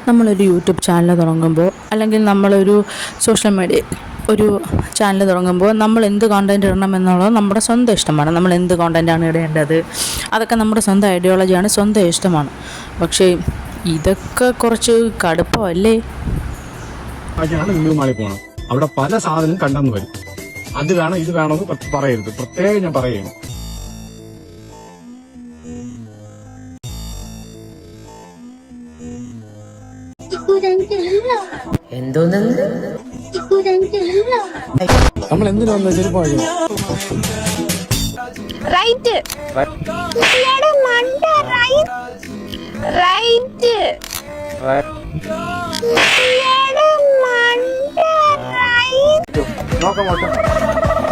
നമ്മളൊരു YouTube channel തുടങ്ങുമ്പോൾ അല്ലെങ്കിൽ നമ്മളൊരു സോഷ്യൽ മീഡിയ ഒരു ചാനൽ തുടങ്ങുമ്പോൾ നമ്മൾ എന്ത് കോണ്ടൻറ്റ് ഇടണം എന്നുള്ളത് നമ്മുടെ സ്വന്തം ഇഷ്ടമാണ്. നമ്മൾ എന്ത് കോണ്ടൻറ്റാണ് ഇടേണ്ടത് അതൊക്കെ നമ്മുടെ സ്വന്തം ഐഡിയോളജിയാണ്, സ്വന്തം ഇഷ്ടമാണ്. പക്ഷേ ഇതൊക്കെ കുറച്ച് കടുപ്പമല്ലേ? പോകണം, അവിടെ പല സാധനം കണ്ടെന്ന് വരും. അത് വേണം ഇത് വേണമെന്ന് പറയരുത്, പ്രത്യേകം ഞാൻ പറയുന്നു. നമ്മൾ എന്തിനാ ചെരുപ്പാ റൈറ്റ് റൈറ്റ്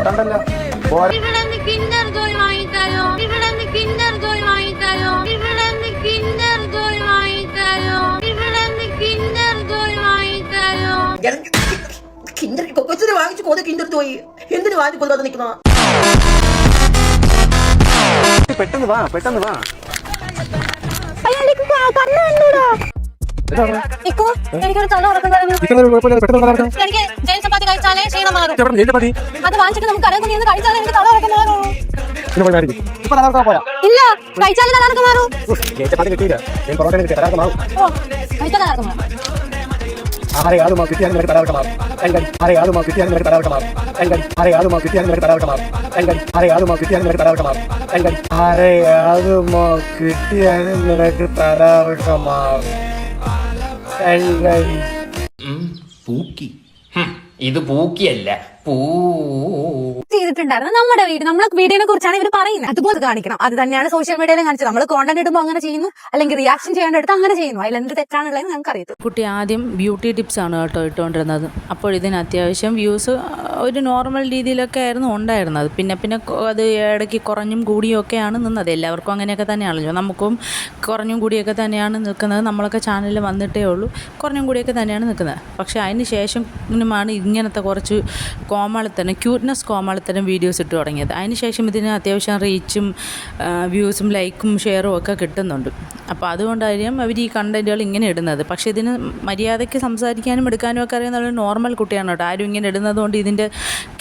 കണ്ടല്ലോ ഇവിടെ കിൻഡർ ജോയ് വാങ്ങിത്തായോ, ഇവിടെ കിൻഡർ ജോയ് വാങ്ങിത്തായോ, ഇവിടെ കിൻഡർ ജോയ് വാങ്ങിത്തായോ, ഇവിടെ കിൻഡർ ജോയ് വാങ്ങിത്തായോ. കിൻഡർ കൊച്ചിന് വാങ്ങിച്ചു കൊതു കിൻഡർ ജോയ് എന്തിനു വാങ്ങി കൊല്ലാതെ നിൽക്കുന്ന? പെട്ടെന്ന് വാ, പെട്ടെന്ന് വാ. അയാൾക്ക് കണ്ണു കണ്ടൂടാ. എനിക്കൊരു തല ഉറക്കുന്നുണ്ടായിരുന്നു. എനിക്ക് ജയിൽ ചപ്പാത്തി കഴിച്ചാലേ ക്ഷീണം മാറും. അത് വാങ്ങിച്ചിട്ട് നമുക്ക് കടയിൽ നിന്ന് കഴിച്ചാലേ എനിക്ക് തല ഉറക്കുന്നുള്ളൂ. ഇല്ല, കഴിച്ചാലേ തലകറക്കം മാറും. കഴിച്ചാൽ തലകറക്കം മാറും. ആരെയാളുമാ കിട്ടിയാൽ നിനക്ക് തലകറക്കമാറും. ആരെയാളുമാ കിട്ടിയാൽ നിനക്ക് തലകറക്കമാറും. ആരെയാളുമാ കിട്ടിയാൽ നിനക്ക് തലകറക്കമാറും. ആരെയാളുമാ കിട്ടിയാൽ നിനക്ക് തലകറക്കമാറും. ആരെയാളുമാ കിട്ടിയാൽ നിനക്ക് തലകറക്കമാറും. പൂക്കി, ഇത് പൂക്കിയല്ല, ചെയ്തിട്ടുണ്ടായിരുന്നു നമ്മുടെ വീഡിയോനെ കുറിച്ചാണ് ഇവർ പറയുന്നത്. അതുപോലെ കാണിക്കണം. അത് തന്നെയാണ് സോഷ്യൽ മീഡിയയിലും കാണിച്ചത്. നമ്മൾ കോണ്ടന്റ് ഇടുമ്പോൾ അങ്ങനെ ചെയ്യുന്നു, അല്ലെങ്കിൽ റിയാക്ഷൻ ചെയ്യേണ്ടടുത്ത് അങ്ങനെ ചെയ്യുന്നു. അതിൽ എന്ത് തെറ്റാണുള്ളത് ഞങ്ങൾക്ക് അറിയത്തു. കുട്ടി ആദ്യം ബ്യൂട്ടി ടിപ്സ് ആണ് കേട്ടോ ഇട്ടുകൊണ്ടിരുന്നത്. അപ്പോൾ ഇതിന് അത്യാവശ്യം വ്യൂസ് ഒരു നോർമൽ രീതിയിലൊക്കെ ആയിരുന്നു ഉണ്ടായിരുന്നത്. പിന്നെ അത് ഇടയ്ക്ക് കുറഞ്ഞും കൂടിയും ഒക്കെയാണ് നിന്നത്. എല്ലാവർക്കും അങ്ങനെയൊക്കെ തന്നെയാണല്ലോ, നമുക്കും കുറഞ്ഞും കൂടിയൊക്കെ തന്നെയാണ് നിൽക്കുന്നത്. നമ്മളൊക്കെ ചാനലിൽ വന്നിട്ടേ ഉള്ളൂ, കുറഞ്ഞും കൂടിയൊക്കെ തന്നെയാണ് നിൽക്കുന്നത്. പക്ഷേ അതിന് ശേഷമാണ് ഇങ്ങനത്തെ കുറച്ച് ക്യൂട്ട്നെസ് കോമാളിത്തരം വീഡിയോസ് ഇട്ട് തുടങ്ങിയത്. അതിനുശേഷം ഇതിന് അത്യാവശ്യം റീച്ചും വ്യൂസും ലൈക്കും ഷെയറും ഒക്കെ കിട്ടുന്നുണ്ട്. അപ്പോൾ അതുകൊണ്ടായിരിക്കും അവർ ഈ കണ്ടൻറ്റുകൾ ഇങ്ങനെ ഇടുന്നത്. പക്ഷേ ഇതിന് മര്യാദയ്ക്ക് സംസാരിക്കാനും എടുക്കാനും ഒക്കെ അറിയുന്ന ഒരു നോർമൽ കുട്ടിയാണ് കേട്ടോ. ആരും ഇങ്ങനെ ഇടുന്നത് കൊണ്ട് ഇതിൻ്റെ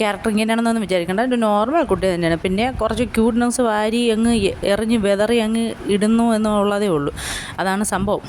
ക്യാരക്ടർ ഇങ്ങനെയാണെന്നൊന്നും വിചാരിക്കേണ്ട, ഒരു നോർമൽ കുട്ടി തന്നെയാണ്. പിന്നെ കുറച്ച് ക്യൂട്ട്നെസ് വാരി അങ്ങ് എറിഞ്ഞ് വെതറി അങ്ങ് ഇടുന്നു എന്നുള്ളതേ ഉള്ളൂ. അതാണ് സംഭവം.